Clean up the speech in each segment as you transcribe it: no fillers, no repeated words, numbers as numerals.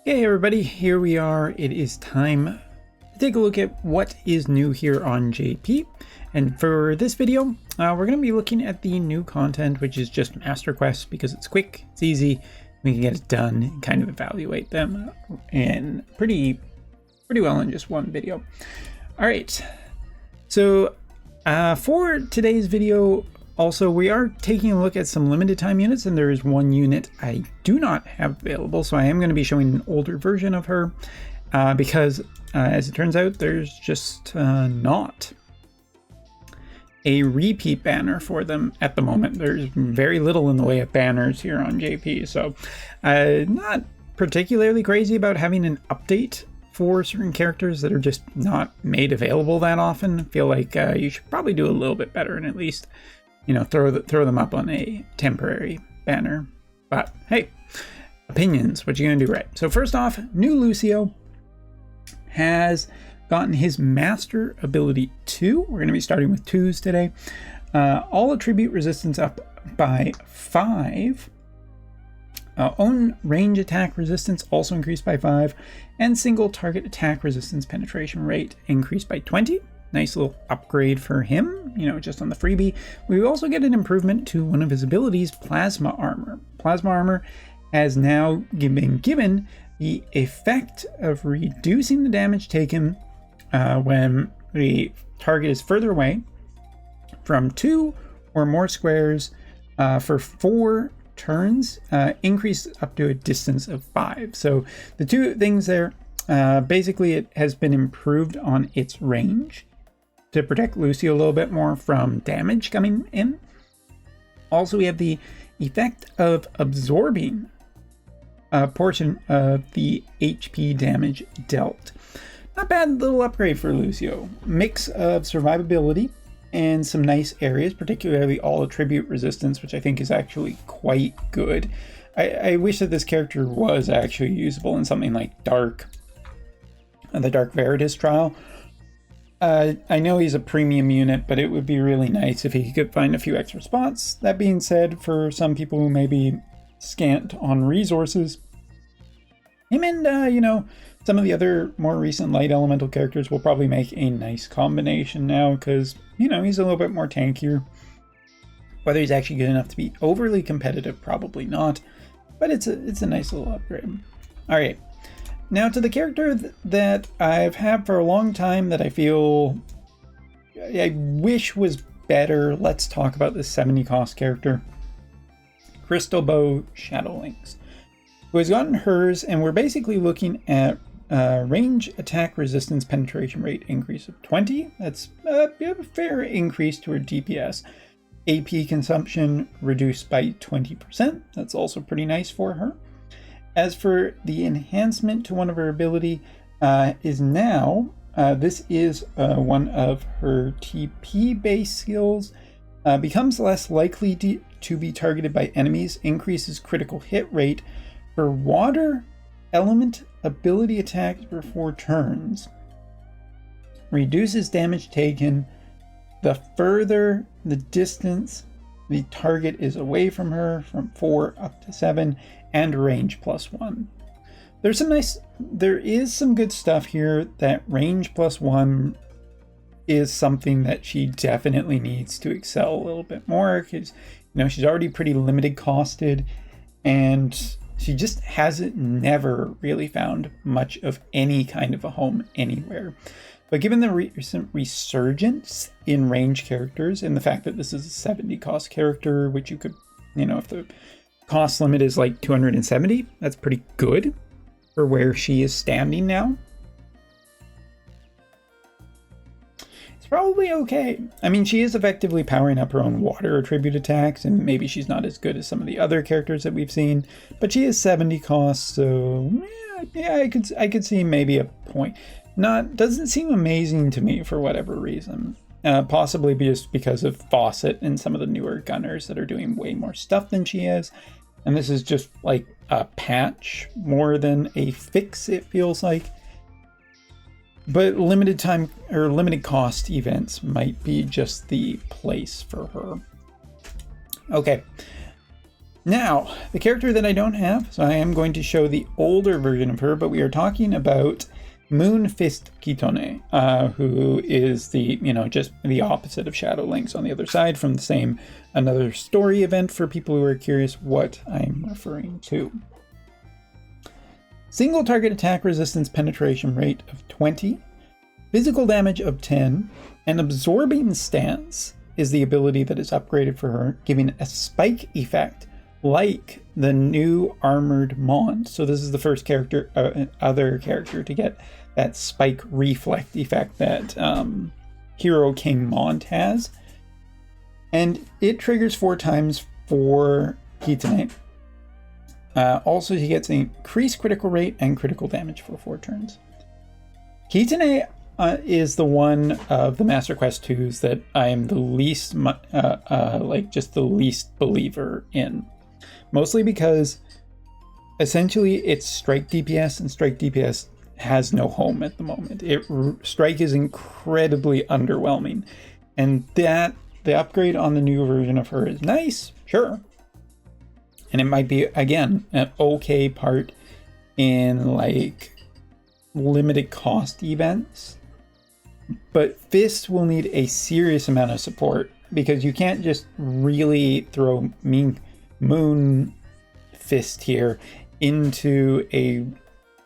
Hey everybody, here we are. It is time to take a look at what is new here on JP. And for this video, we're going to be looking at the new content, which is just Master Quests, because it's quick, it's easy, we can get it done and kind of evaluate them in pretty well in just one video. All right, so for today's video, also, we are taking a look at some limited time units, and there is one unit I do not have available, so I am going to be showing an older version of her because, as it turns out, there's just not a repeat banner for them at the moment. There's very little in the way of banners here on JP, so not particularly crazy about having an update for certain characters that are just not made available that often. I feel like you should probably do a little bit better and at least, you know, throw them up on a temporary banner. But hey, opinions, what you gonna do, right? So first off, new Lucio has gotten his master ability 2. We're gonna be starting with 2s today. All attribute resistance up by 5. Own range attack resistance also increased by 5, and single target attack resistance penetration rate increased by 20. Nice little upgrade for him, you know, just on the freebie. We also get an improvement to one of his abilities, Plasma Armor. Plasma Armor has now been given the effect of reducing the damage taken when the target is further away from 2 or more squares for 4 turns, increased up to a distance of 5. So the two things there, basically it has been improved on its range to protect Lucio a little bit more from damage coming in. Also, we have the effect of absorbing a portion of the HP damage dealt. Not bad little upgrade for Lucio. Mix of survivability and some nice areas, particularly all attribute resistance, which I think is actually quite good. I wish that this character was actually usable in something like Dark, the Dark Veritas trial. I know he's a premium unit, but it would be really nice if he could find a few extra spots. That being said, for some people who may be scant on resources, him and, you know, some of the other more recent light elemental characters will probably make a nice combination now because, you know, he's a little bit more tankier. Whether he's actually good enough to be overly competitive, probably not, but it's a nice little upgrade. All right. Now to the character that I've had for a long time that I feel I wish was better. Let's talk about this 70 cost character, Crystal Bow Shadowlings, who has gotten hers, and we're basically looking at range attack resistance penetration rate increase of 20. That's a fair increase to her DPS. AP consumption reduced by 20%. That's also pretty nice for her. As for the enhancement to one of her ability, is now, this is one of her TP-based skills, becomes less likely to be targeted by enemies, increases critical hit rate for water element ability attacks for 4 turns, reduces damage taken the further the distance the target is away from her, from 4 up to 7, and range +1. There is some good stuff here. That range +1 is something that she definitely needs to excel a little bit more, because, you know, she's already pretty limited costed, and she just hasn't never really found much of any kind of a home anywhere. But given the recent resurgence in range characters and the fact that this is a 70 cost character, which you could, you know, if the cost limit is like 270, that's pretty good for where she is standing now. It's probably okay. I mean, she is effectively powering up her own water attribute attacks, and maybe she's not as good as some of the other characters that we've seen, but she is 70 cost, so yeah, I could see maybe a point. Doesn't seem amazing to me for whatever reason. Possibly just because of Fawcett and some of the newer gunners that are doing way more stuff than she is. And this is just like a patch more than a fix, it feels like. But limited time or limited cost events might be just the place for her. Okay. Now, the character that I don't have, so I am going to show the older version of her, but we are talking about Moonfist Kitone, who is the, just the opposite of Shadow Lynx on the other side from the same another story event for people who are curious what I'm referring to. Single target attack resistance penetration rate of 20, physical damage of 10, and absorbing stance is the ability that is upgraded for her, giving a spike effect like the new armored Mond. So this is the first character, other character to get that spike reflect effect that Hero King Mond has. And it triggers 4 times for Kitone. Also, he gets an increased critical rate and critical damage for 4 turns. Kitone is the one of the Master Quest 2s that I am the least, just the least believer in. Mostly because essentially it's strike DPS, and strike DPS has no home at the moment. Strike is incredibly underwhelming, and that the upgrade on the new version of her is nice, sure. And it might be, again, an okay part in like limited cost events. But Fist will need a serious amount of support, because you can't just really throw Moon Fist here into a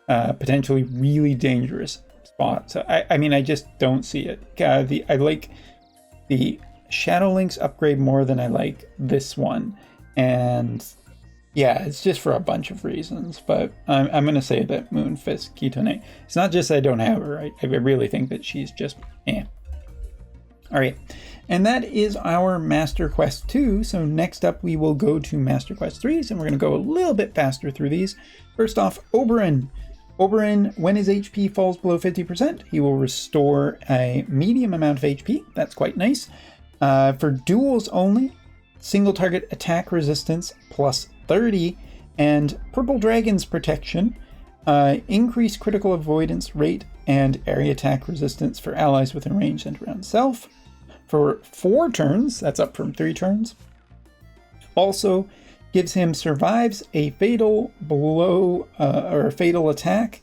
potentially really dangerous spot. So I mean, I just don't see it. I like the Shadow Lynx upgrade more than I like this one, and yeah, it's just for a bunch of reasons. But I'm gonna say that Moonfist Kitone. It's not just I don't have her. I really think that she's just eh. All right, and that is our Master Quest 2. So next up, we will go to Master Quest 3s, and we're going to go a little bit faster through these. First off, Oberyn. Oberyn, when his HP falls below 50%, he will restore a medium amount of HP. That's quite nice. For duels only, single target attack resistance plus 30, and Purple Dragon's protection, increase critical avoidance rate and area attack resistance for allies within range and around self. For 4 turns, that's up from 3 turns. Also gives him survives a fatal blow or a fatal attack,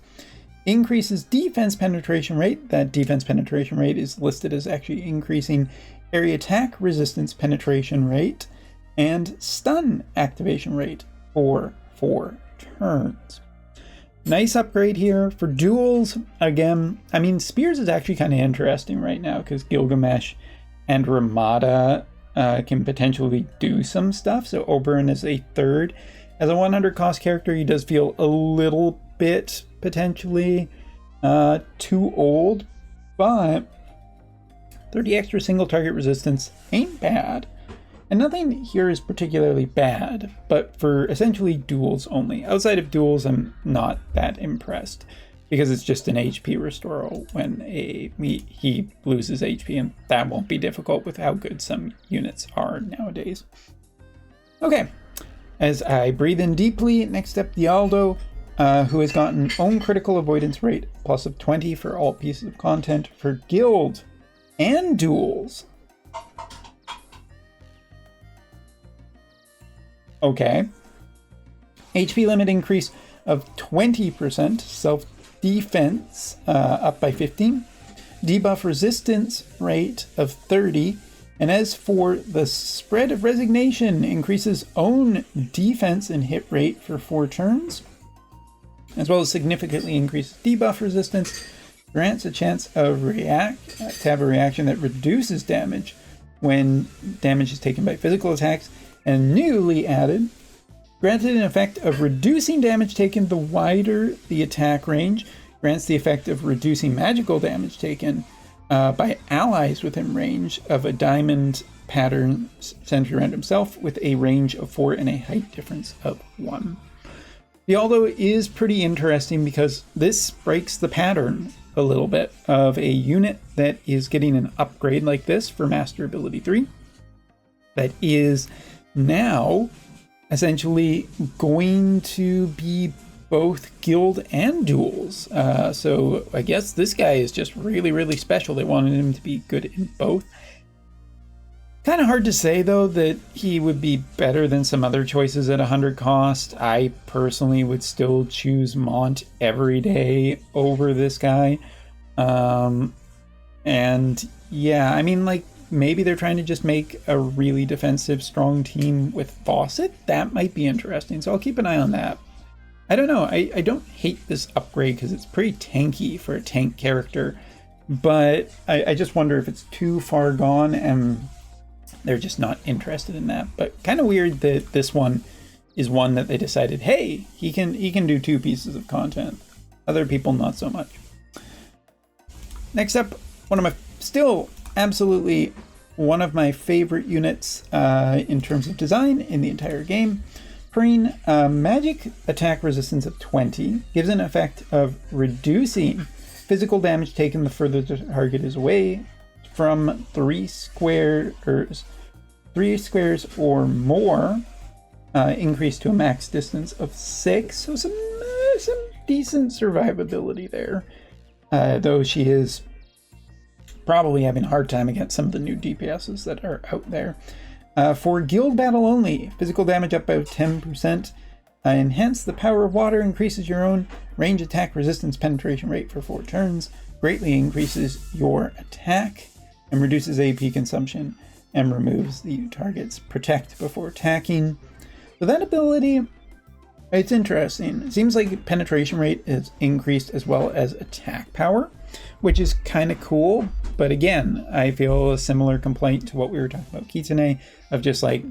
increases defense penetration rate. That defense penetration rate is listed as actually increasing area attack resistance penetration rate, and stun activation rate for 4 turns. Nice upgrade here. For duels, again, I mean, Spears is actually kind of interesting right now because Gilgamesh and Ramada can potentially do some stuff. So Oberyn is a 3rd. As a 100 cost character, he does feel a little bit potentially too old, but 30 extra single target resistance ain't bad. And nothing here is particularly bad, but for essentially duels only. Outside of duels, I'm not that impressed, because it's just an HP restoral when he loses HP, and that won't be difficult with how good some units are nowadays. Okay, as I breathe in deeply, next up Dialdo, who has gotten own critical avoidance rate plus of 20 for all pieces of content for guild and duels. Okay. HP limit increase of 20%, self-defense up by 15, debuff resistance rate of 30, and as for the spread of resignation, increases own defense and hit rate for 4 turns, as well as significantly increases debuff resistance, grants a chance of to have a reaction that reduces damage when damage is taken by physical attacks, and newly added, granted an effect of reducing damage taken the wider the attack range, grants the effect of reducing magical damage taken by allies within range of a diamond pattern centered around himself with a range of 4 and a height difference of 1. Dialdo is pretty interesting because this breaks the pattern a little bit of a unit that is getting an upgrade like this for Master Ability 3 that is now essentially going to be both guild and duels. So I guess this guy is just really, really special. They wanted him to be good in both. Kind of hard to say though that he would be better than some other choices at 100 cost. I personally would still choose Mont every day over this guy. And yeah, I mean, like, maybe they're trying to just make a really defensive, strong team with Fawcett. That might be interesting, so I'll keep an eye on that. I don't know. I don't hate this upgrade because it's pretty tanky for a tank character, but I just wonder if it's too far gone and they're just not interested in that. But kind of weird that this one is one that they decided, hey, he can do 2 pieces of content. Other people, not so much. Next up, one of my still absolutely one of my favorite units in terms of design in the entire game. Preen, magic attack resistance of 20, gives an effect of reducing physical damage taken the further the target is away from 3 squares or more, increased to a max distance of 6. So some decent survivability there, though she is probably having a hard time against some of the new DPSs that are out there. For guild battle only, physical damage up by 10%. Enhance the power of water, increases your own range attack resistance penetration rate for 4 turns, greatly increases your attack, and reduces AP consumption, and removes the target's protect before attacking. So that ability, it's interesting. It seems like penetration rate is increased as well as attack power, which is kind of cool. But again, I feel a similar complaint to what we were talking about Kitsune, of just like,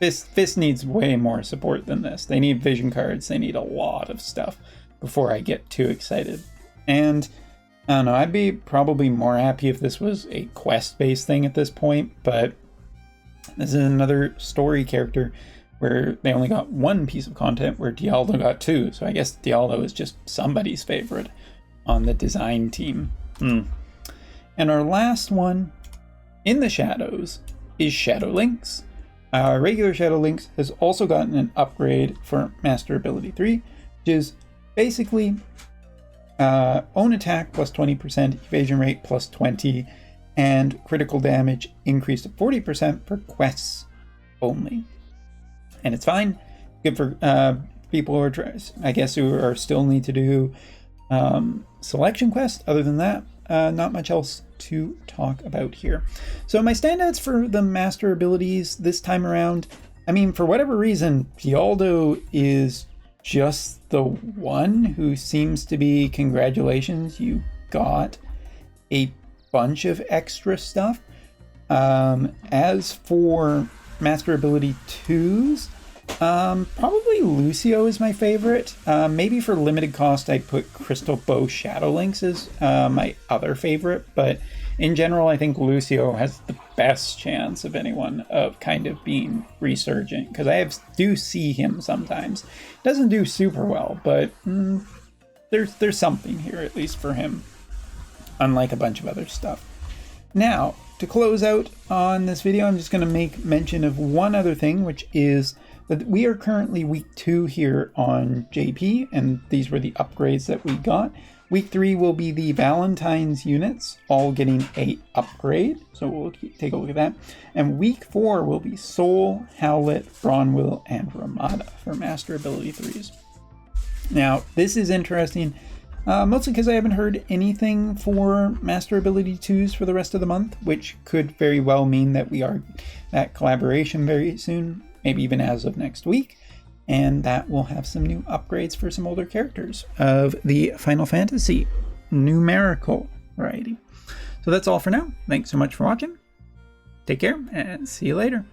this needs way more support than this. They need vision cards. They need a lot of stuff before I get too excited. And I don't know, I'd be probably more happy if this was a quest-based thing at this point, but this is another story character where they only got 1 piece of content, where Dialdo got 2. So I guess Dialdo is just somebody's favorite on the design team. And our last one in the shadows is Shadow Lynx. Regular Shadow Lynx has also gotten an upgrade for Master Ability 3, which is basically own attack plus 20%, evasion rate plus 20, and critical damage increased to 40% for quests only. And it's fine. Good for people who are, I guess, who are still need to do selection quests. Other than that, not much else to talk about here. So my standouts for the master abilities this time around, I mean, for whatever reason, Dialdo is just the one who seems to be, congratulations, you got a bunch of extra stuff. As for master ability 2s, probably Lucio is my favorite. Maybe for limited cost I'd put Crystal Bow Shadow Lynx as my other favorite, but in general I think Lucio has the best chance of anyone of kind of being resurgent, because I do see him sometimes. Doesn't do super well, but there's something here, at least for him, unlike a bunch of other stuff. Now, to close out on this video, I'm just going to make mention of one other thing, which is that we are currently week 2 here on JP, and these were the upgrades that we got. Week 3 will be the Valentine's units, all getting a upgrade, so we'll take a look at that. And week 4 will be Soul, Howlet, Bronwill, and Ramada for Master Ability 3s. Now, this is interesting, mostly because I haven't heard anything for Master Ability 2s for the rest of the month, which could very well mean that we are at collaboration very soon, maybe even as of next week. And that will have some new upgrades for some older characters of the Final Fantasy numerical variety. So that's all for now. Thanks so much for watching. Take care and see you later.